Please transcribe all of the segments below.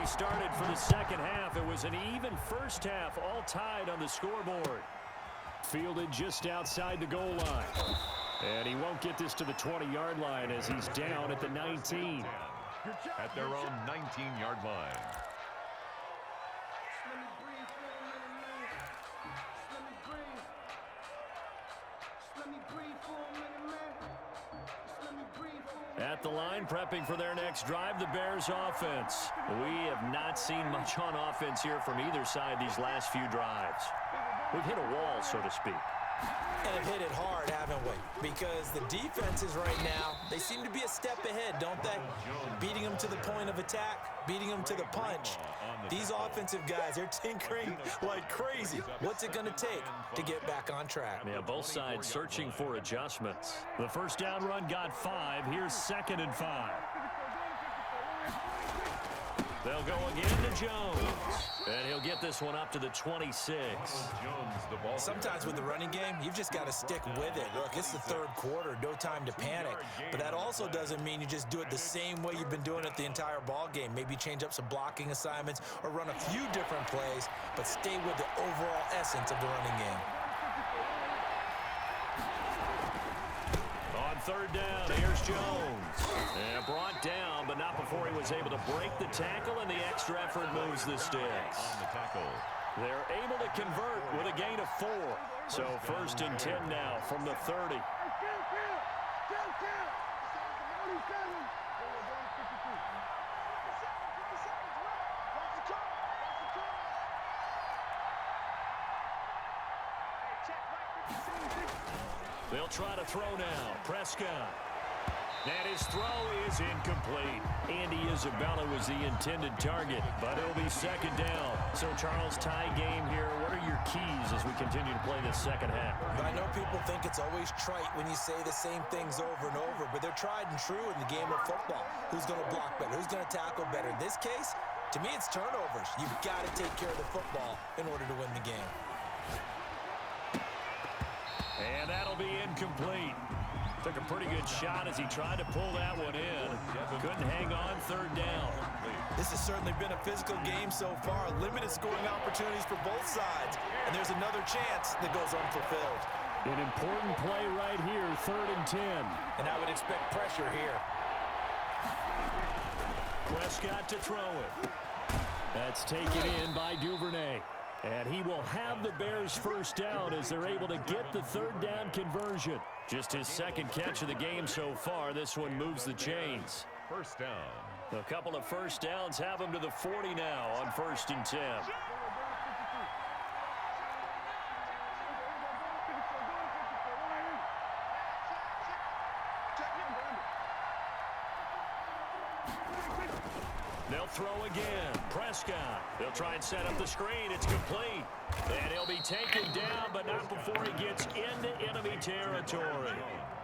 we started for the second half. It was an even first half, all tied on the scoreboard. Fielded just outside the goal line. And he won't get this to the 20-yard line as he's down at the 19. At their own 19-yard line. At the line, prepping for their next drive, the Bears offense. We have not seen much on offense here from either side these last few drives. We've hit a wall, so to speak. And have hit it hard, haven't we? Because the defenses right now, they seem to be a step ahead, don't they? Beating them to the point of attack, beating them to the punch. These offensive guys, they're tinkering like crazy. What's it going to take to get back on track? Yeah, both sides searching for adjustments. The first down run got 5. Here's 2nd and 5. They'll go again to Jones. And he'll get this one up to the 26. Sometimes with the running game, you've just got to stick with it. Look, it's the third quarter, no time to panic. But that also doesn't mean you just do it the same way you've been doing it the entire ball game. Maybe change up some blocking assignments or run a few different plays, but stay with the overall essence of the running game. On third down, here's Jones. And brought down, but not before he was able to break the tackle, and the extra effort moves the sticks. They're able to convert with a gain of 4. So 1st and 10 now from the 30. They'll try to throw now. Prescott. And his throw is incomplete. Andy Isabella was the intended target, but it'll be 2nd down. So, Charles, tie game here. What are your keys as we continue to play this second half? I know people think it's always trite when you say the same things over and over, but they're tried and true in the game of football. Who's going to block better? Who's going to tackle better? In this case, to me, it's turnovers. You've got to take care of the football in order to win the game. And that'll be incomplete. Took a pretty good shot as he tried to pull that one in. Couldn't hang on 3rd down. This has certainly been a physical game so far. Limited scoring opportunities for both sides. And there's another chance that goes unfulfilled. An important play right here, 3rd and 10. And I would expect pressure here. Prescott to throw it. That's taken in by Duvernay. And he will have the Bears' first down as they're able to get the 3rd down conversion. Just his 2nd catch of the game so far. This one moves the chains. First down. A couple of first downs have him to the 40 now on 1st and 10. They'll throw again. Prescott. They'll try and set up the screen. It's complete. And he'll be taken down, but not before he gets into enemy territory.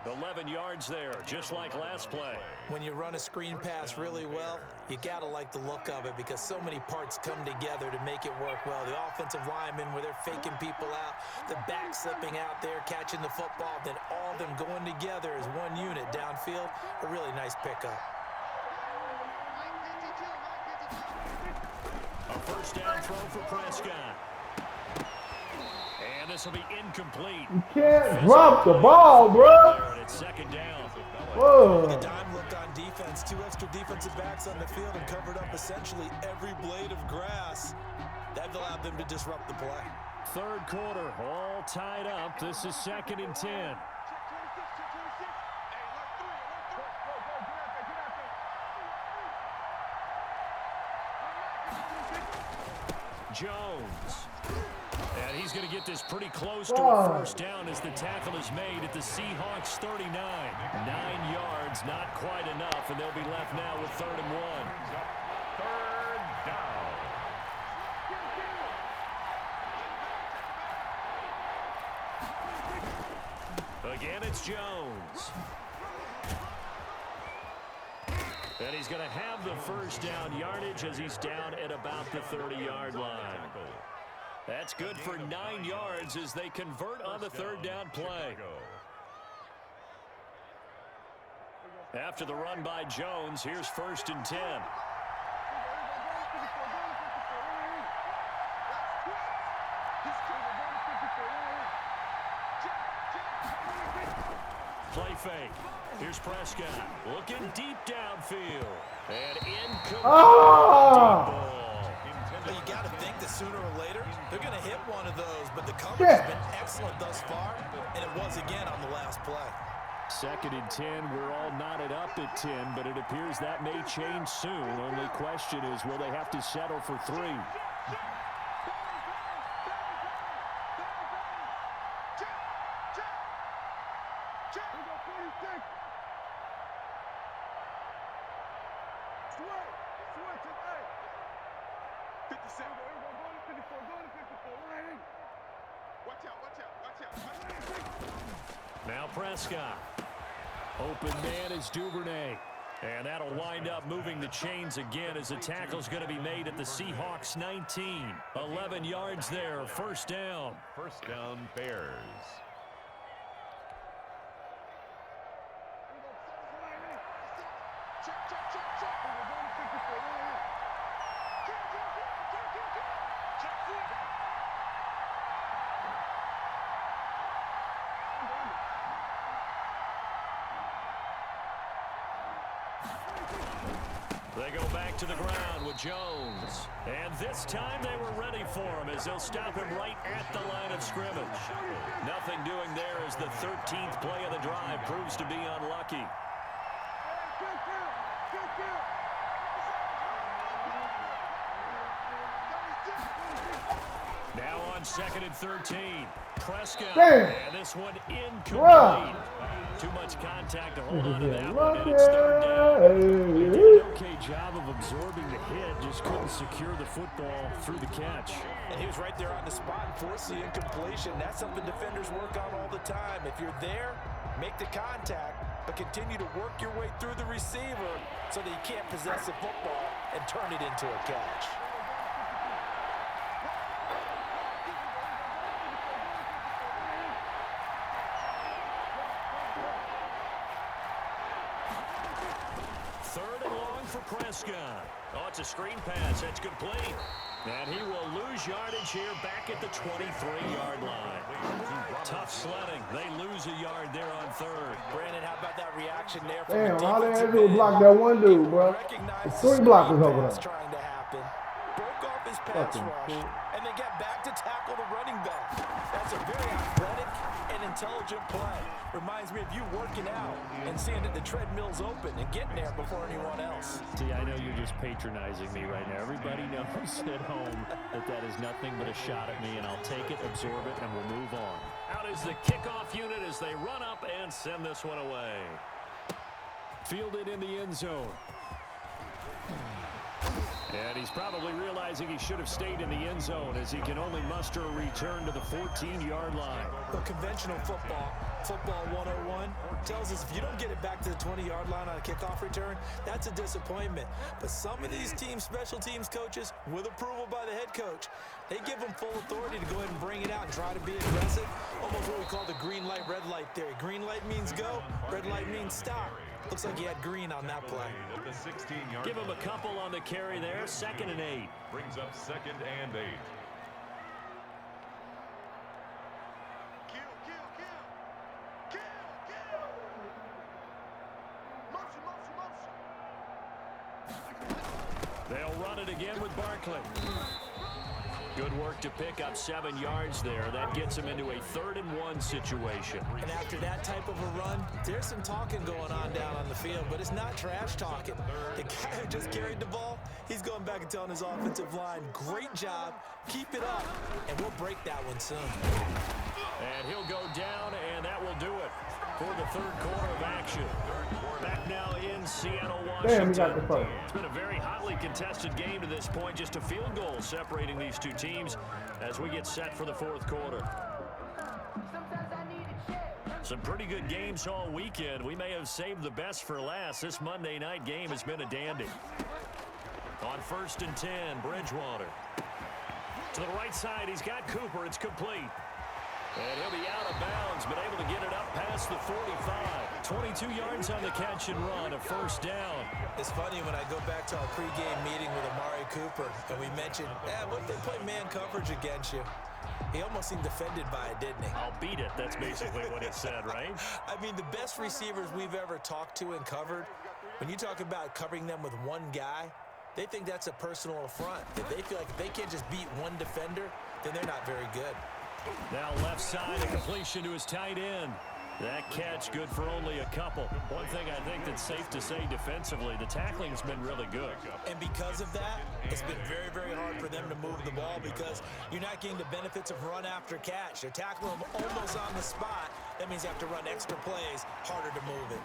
11 yards there, just like last play. When you run a screen pass really well, you got to like the look of it because so many parts come together to make it work well. The offensive linemen, where they're faking people out, the back slipping out there, catching the football, then all of them going together as one unit downfield. A really nice pickup. A first down throw for Prescott. And this will be incomplete. You can't drop the ball, bro. It's 2nd down. Whoa. The dime look on defense. 2 extra defensive backs on the field and covered up essentially every blade of grass. That allowed them to disrupt the play. 3rd quarter, all tied up. This is 2nd and 10. Jones. And he's going to get this pretty close to a first down as the tackle is made at the Seahawks 39. 9 yards, not quite enough, and they'll be left now with 3rd and 1. 3rd down. Again, it's Jones. And he's going to have the first down yardage as he's down at about the 30-yard line. That's good for 9 yards as they convert on the 3rd down play. After the run by Jones, here's 1st and 10. Play fake. Here's Prescott looking deep downfield. And incomplete. Oh! Well, you got to think that sooner or later they're going to hit one of those, but the coverage has been excellent thus far, and it was again on the last play. 2nd and 10. We're all knotted up at 10, but it appears that may change soon. Only question is, will they have to settle for 3? Now Prescott. Open man is Duvernay. And that'll wind up moving the chains again as the tackle's going to be made at the Seahawks 19. 11 yards there, 1st down. 1st down, Bears. They go back to the ground with Jones. And this time they were ready for him as they'll stop him right at the line of scrimmage. Nothing doing there as the 13th play of the drive proves to be unlucky. Now on 2nd and 13. Prescott. Damn. And this one incomplete. Bruh. Too much contact to hold on to that one. Lucky. And it's 3rd down. They did an okay job of absorbing the hit. Just couldn't secure the football through the catch. And he was right there on the spot and forced the incompletion. That's something defenders work on all the time. If you're there, make the contact, but continue to work your way through the receiver so that you can't possess the football and turn it into a catch. Prescott. Oh, it's a screen pass. That's complete. And he will lose yardage here back at the 23-yard line. Tough sledding. They lose a yard there on 3rd. Brandon, how about that reaction there? Damn, all they had to do was block that one dude, bro. The 3 blockers over there. Trying to happen. Broke off his pass rush, and they get back to tackle the running back. That's a very athletic and intelligent play. Reminds me of you working out and seeing that the treadmill's open and getting there before anyone else. See, I know you're just patronizing me right now. Everybody knows at home that that is nothing but a shot at me, and I'll take it, absorb it, and we'll move on. Out is the kickoff unit as they run up and send this one away. Fielded in the end zone. And he's probably realizing he should have stayed in the end zone as he can only muster a return to the 14-yard line. Well, conventional football 101, tells us if you don't get it back to the 20-yard line on a kickoff return, that's a disappointment. But some of these special teams coaches, with approval by the head coach, they give them full authority to go ahead and bring it out and try to be aggressive. Almost what we call the green light, red light theory. Green light means go, red light means stop. Looks like he had green on that play. Give him a couple on the carry there. 2nd and 8. Brings up 2nd and 8. They'll run it again with Barkley. Good work to pick up 7 yards there. That gets him into a 3rd and 1 situation. And after that type of a run, there's some talking going on down on the field, but it's not trash talking. The guy who just carried the ball, he's going back and telling his offensive line, great job, keep it up, and we'll break that one soon. And he'll go down, and that will do it for the 3rd quarter of action. Back now in Seattle, Washington. Damn, he got the first. It's been a very hotly contested game to this point. Just a field goal separating these two teams as we get set for the 4th quarter. Some pretty good games all weekend. We may have saved the best for last. This Monday night game has been a dandy. On 1st and 10, Bridgewater. To the right side, he's got Cooper. It's complete. And he'll be out of bounds, but able to get it up past the 45. 22 yards on the catch and run, a 1st down. It's funny when I go back to our pregame meeting with Amari Cooper, and we mentioned, what if they play man coverage against you? He almost seemed offended by it, didn't he? I'll beat it. That's basically what he said, right? I mean, the best receivers we've ever talked to and covered, when you talk about covering them with one guy, they think that's a personal affront. If they feel like if they can't just beat one defender, then they're not very good. Now left side, a completion to his tight end. That catch good for only a couple. One thing I think that's safe to say defensively, the tackling's been really good. And because of that, it's been very, very hard for them to move the ball because you're not getting the benefits of run after catch. They're tackling them almost on the spot. That means you have to run extra plays, harder to move it.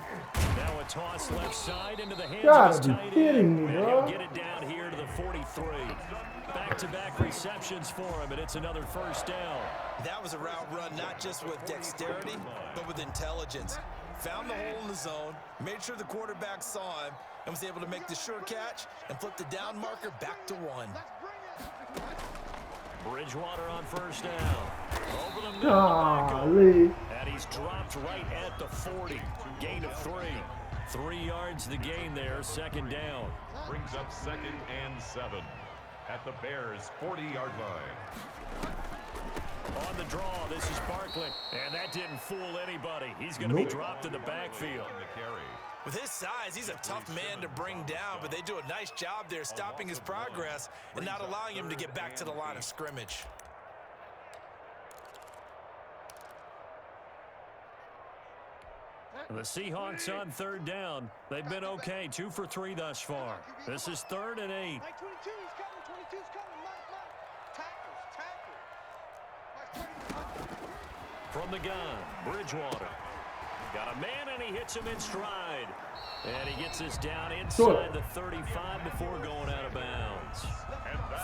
Now a toss left side into the hands of his tight end. And he'll get it down here to the 43. Back-to-back receptions for him, and it's another first down. That was a route run not just with dexterity, but with intelligence. Found the hole in the zone, made sure the quarterback saw him, and was able to make the sure catch and flip the down marker back to 1. Bridgewater on first down. Over the middle. And he's dropped right at the 40. Gain of 3. 3 yards the gain there, second down. Brings up 2nd and 7 at the Bears' 40-yard line. On the draw, this is Barkley. And that didn't fool anybody. He's going to be dropped in the backfield. With his size, he's a tough man to bring down, but they do a nice job there stopping his progress and not allowing him to get back to the line of scrimmage. The Seahawks on third down. They've been okay, 2 for 3 thus far. This is 3rd and 8. From the gun, Bridgewater. Got a man, and he hits him in stride. And he gets us down inside the 35 before going out of bounds.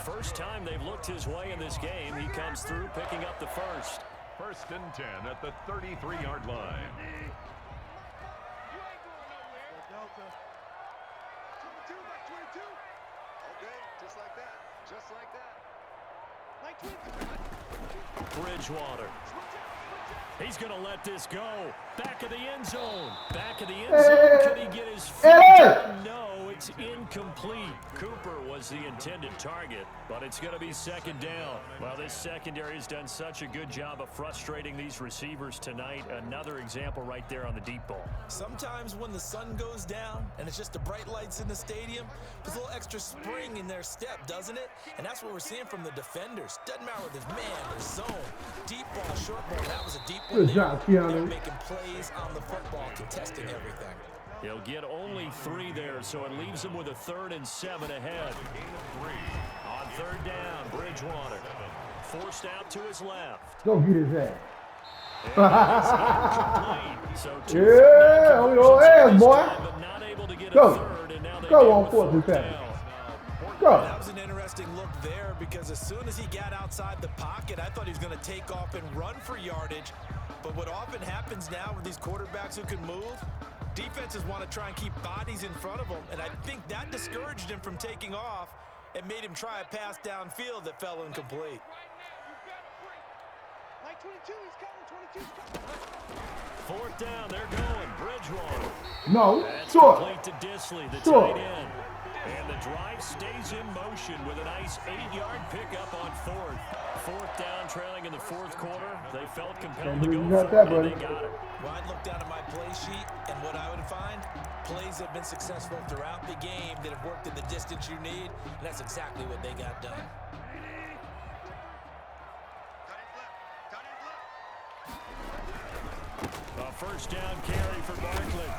First time they've looked his way in this game. He comes through, picking up the first. 1st and 10 at the 33-yard line. Bridgewater. He's going to let this go. Back of the end zone. Back of the end zone. Could he get his feet? No, it's incomplete. Cooper was the intended target, but it's going to be 2nd down. Well, this secondary has done such a good job of frustrating these receivers tonight. Another example right there on the deep ball. Sometimes when the sun goes down and it's just the bright lights in the stadium, there's a little extra spring in their step, doesn't it? And that's what we're seeing from the defenders. Doesn't matter whether it's man or zone. Deep ball, short ball. That was a deep one. Good job, Keanu. They're making plays on the football, contesting everything. He'll get only 3 there, so it leaves him with a 3rd and 7 ahead. On 3rd down, Bridgewater. Forced out to his left. Go get his ass. So yeah, on your ass, boy. But not able to get Go. a 3rd, and now they Go go on with 4th and 4th 7. down. Go. That was an interesting look there because as soon as he got outside the pocket, I thought he was going to take off and run for yardage. But what often happens now with these quarterbacks who can move, defenses want to try and keep bodies in front of them, and I think that discouraged him from taking off and made him try a pass downfield that fell incomplete. 4th down, they're going. Bridgewater. No. That's Short. complete to Disley, the Short. tight end. And the drive stays in motion with a nice 8-yard pickup on 4th. 4th down, trailing in the 4th quarter. They felt compelled to go for it, and they got it. Well, I'd look down at my play sheet, and what I would find, plays that have been successful throughout the game that have worked in the distance you need, and that's exactly what they got done. A first down carry for Barkley.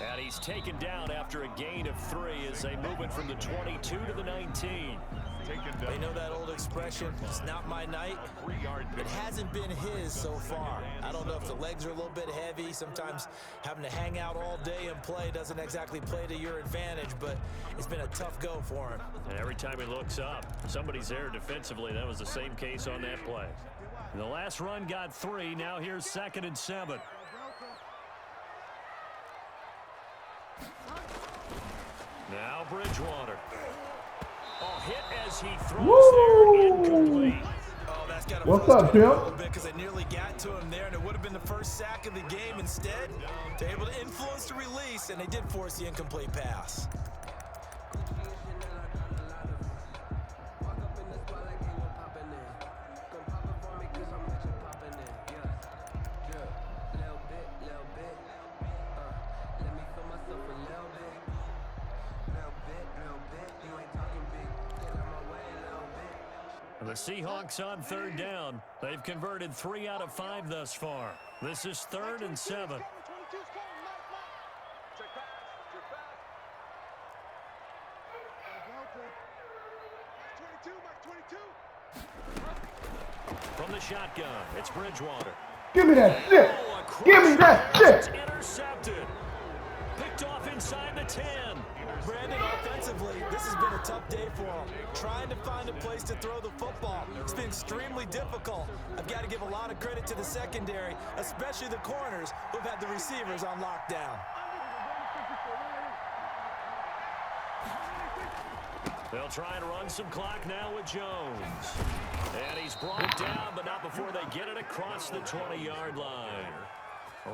And he's taken down after a gain of 3 as they move it from the 22 to the 19. They know that old expression, it's not my night. It hasn't been his so far. I don't know if the legs are a little bit heavy. Sometimes having to hang out all day and play doesn't exactly play to your advantage, but it's been a tough go for him. And every time he looks up, somebody's there defensively. That was the same case on that play. The last run got 3. Now here's 2nd and 7. Now Bridgewater. Oh, hit as he throws there, incomplete. Oh, that's got to What's up, Tim? a little bit because I nearly got to him there, and it would have been the first sack of the game. Instead, they're able to influence the release, and they did force the incomplete pass. The Seahawks on third down. They've converted 3 out of 5 thus far. This is 3rd and 7. From the shotgun, it's Bridgewater. Give me that shit. Give me that It's shit. intercepted. Picked off inside the 10. Brandon, offensively, this has been a tough day for him. Trying to find a place to throw the football. It's been extremely difficult. I've got to give a lot of credit to the secondary, especially the corners who've had the receivers on lockdown. They'll try and run some clock now with Jones. And he's brought down, but not before they get it across the 20-yard line.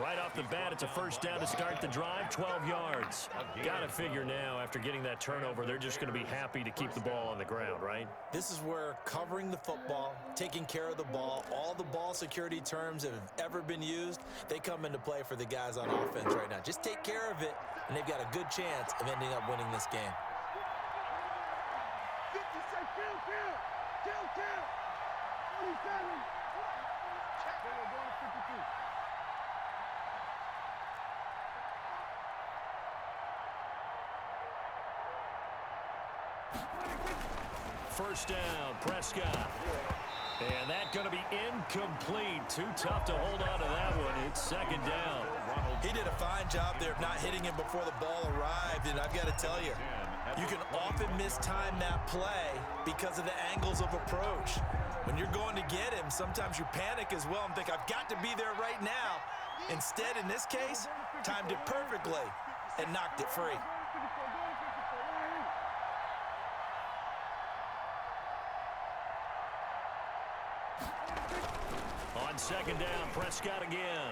Right off the bat, it's a first down to start the drive, 12 yards. Got to figure now, after getting that turnover, they're just going to be happy to keep the ball on the ground, right? This is where covering the football, taking care of the ball, all the ball security terms that have ever been used, they come into play for the guys on offense right now. Just take care of it, and they've got a good chance of ending up winning this game. First down, Prescott. And that's going to be incomplete. Too tough to hold on to that one. It's second down. He did a fine job there of not hitting him before the ball arrived, and I've got to tell you, you can often mistime that play because of the angles of approach. When you're going to get him, sometimes you panic as well and think, I've got to be there right now. Instead, in this case, timed it perfectly and knocked it free. On second down, Prescott again.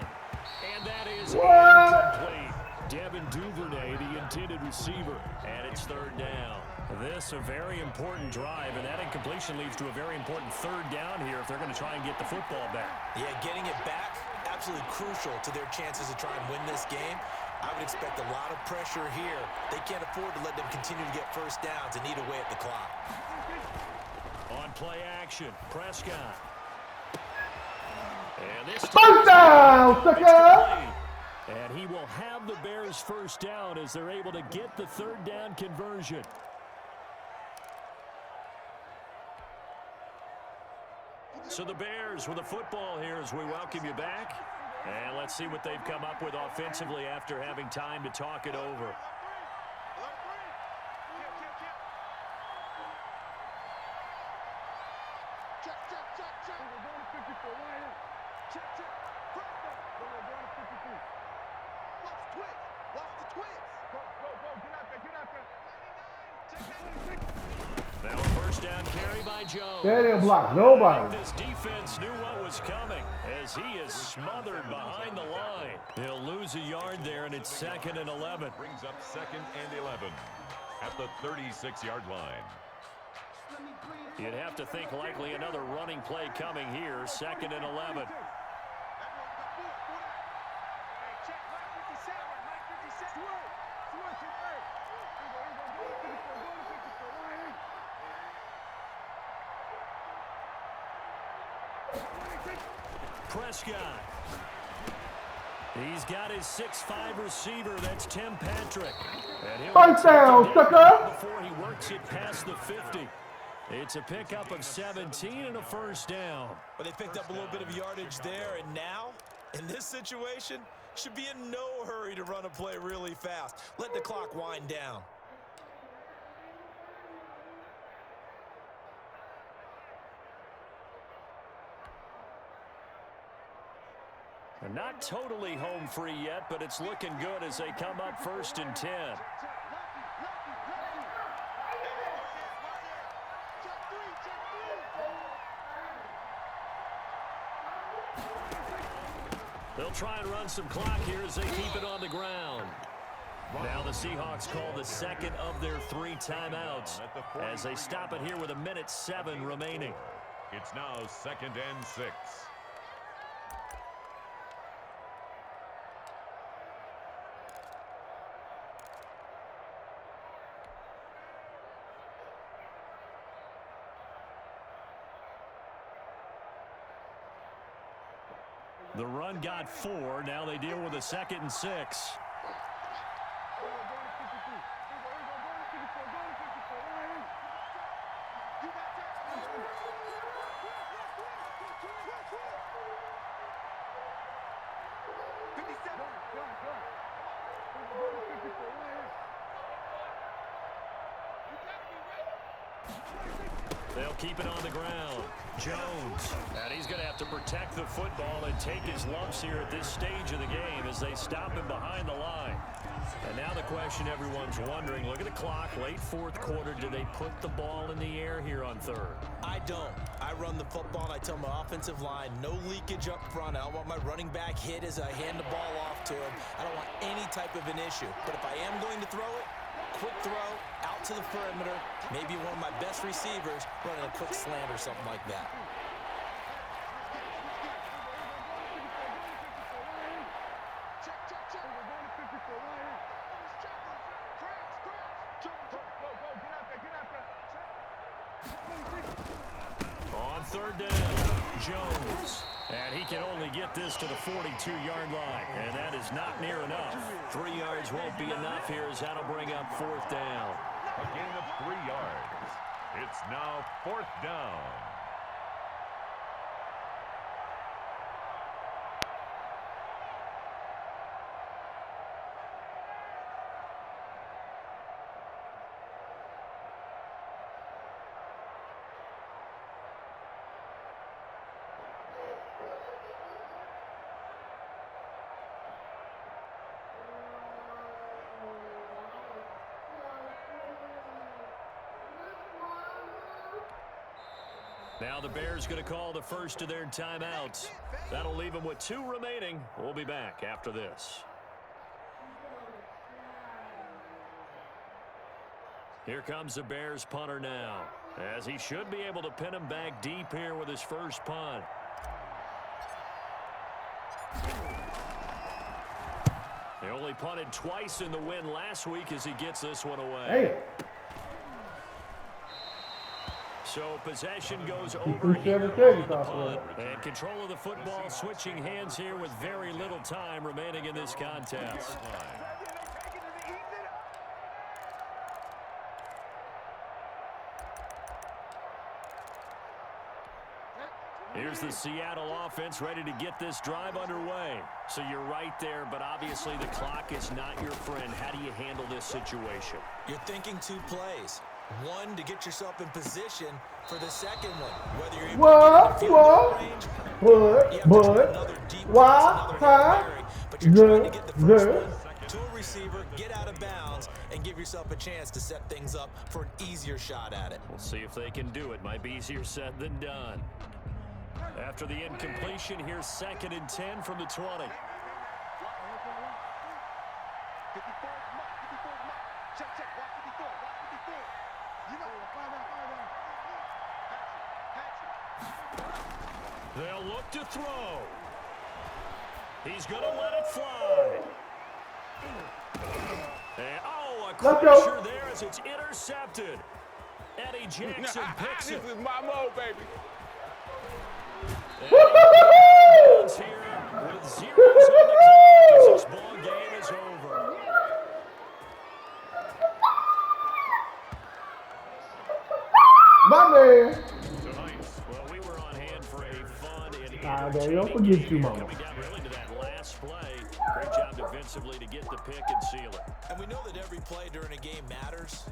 And that is incomplete. Devin Duvernay, the intended receiver. And it's third down. This a very important drive, and that incompletion leads to a very important third down here if they're going to try and get the football back. Yeah, getting it back, absolutely crucial to their chances to try and win this game. I would expect a lot of pressure here. They can't afford to let them continue to get first downs and eat away at the clock. On play action, Prescott. And this First down, sucker! And he will have the Bears first down as they're able to get the third down conversion. So the Bears with the football here as we welcome you back. And let's see what they've come up with offensively after having time to talk it over. Now a first down carry by Jones. They didn't block nobody. This defense knew what was coming as he is smothered behind the line. He'll lose a yard there, and it's 2nd and 11. Brings up 2nd and 11 at the 36-yard line. You'd have to think likely another running play coming here, 2nd and 11. Prescott. He's got his 6'5" receiver. That's Tim Patrick. And he'll First down, sucker! before he works it past the 50. It's a pickup of 17 and a first down. But they picked up a little bit of yardage there, and now, in this situation, should be in no hurry to run a play really fast. Let the clock wind down. Not totally home free yet, but it's looking good as they come up 1st and 10. They'll try and run some clock here as they keep it on the ground. Now the Seahawks call the second of their 3 timeouts as they stop it here with 1:07 remaining. It's now 2nd and 6. The run got 4. Now they deal with a 2nd and 6. They'll keep it on the ground. Jones. And he's going to have to protect the football and take his lumps here at this stage of the game as they stop him behind the line. And now the question everyone's wondering, look at the clock, late 4th quarter. Do they put the ball in the air here on 3rd? I don't. I run the football and I tell my offensive line, no leakage up front. I don't want my running back hit as I hand the ball off to him. I don't want any type of an issue. But if I am going to throw it, quick throw, out to the perimeter, maybe one of my best receivers running a quick slant or something like that. On 3rd down, Jones. And he can only get this to the 42-yard line. And that is not near enough. 3 yards won't be enough here as that'll bring up 4th down. A gain of 3 yards. It's now 4th down. Now the Bears going to call the first of their timeouts. That'll leave them with 2 remaining. We'll be back after this. Here comes the Bears punter now, as he should be able to pin him back deep here with his first punt. He only punted twice in the win last week as he gets this one away. Hey. So possession goes over here on the punt. And control of the football switching hands here with very little time remaining in this contest. Here's the Seattle offense ready to get this drive underway. So you're right there, but obviously the clock is not your friend. How do you handle this situation? You're thinking 2 plays. One, to get yourself in position for the second one. Whether you're able to get in the field goal range, but you're trying to get the first one to a receiver, get out of bounds, and give yourself a chance to set things up for an easier shot at it. We'll see if they can do it. Might be easier said than done. After the incompletion, here's 2nd and 10 from the 20. They'll look to throw. He's going to let it fly. And, a crusher there as it's intercepted. Eddie Jackson picks it. This is my mode, baby. Here with zeros on the clock as this ball game is over. My man. Well, we were on hand for a fun and Don't forget you, mama. coming down really to that last play. Great job defensively to get the pick and seal it. And we know that every play during a game matters.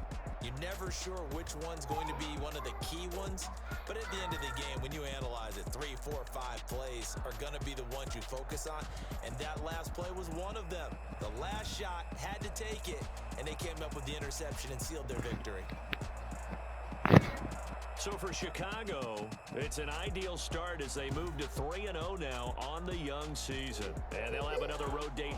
You're never sure which one's going to be one of the key ones. But at the end of the game, when you analyze it, 3, 4, 5 plays are going to be the ones you focus on. And that last play was one of them. The last shot had to take it, and they came up with the interception and sealed their victory. So for Chicago, it's an ideal start as they move to 3-0 now on the young season. And they'll have another road date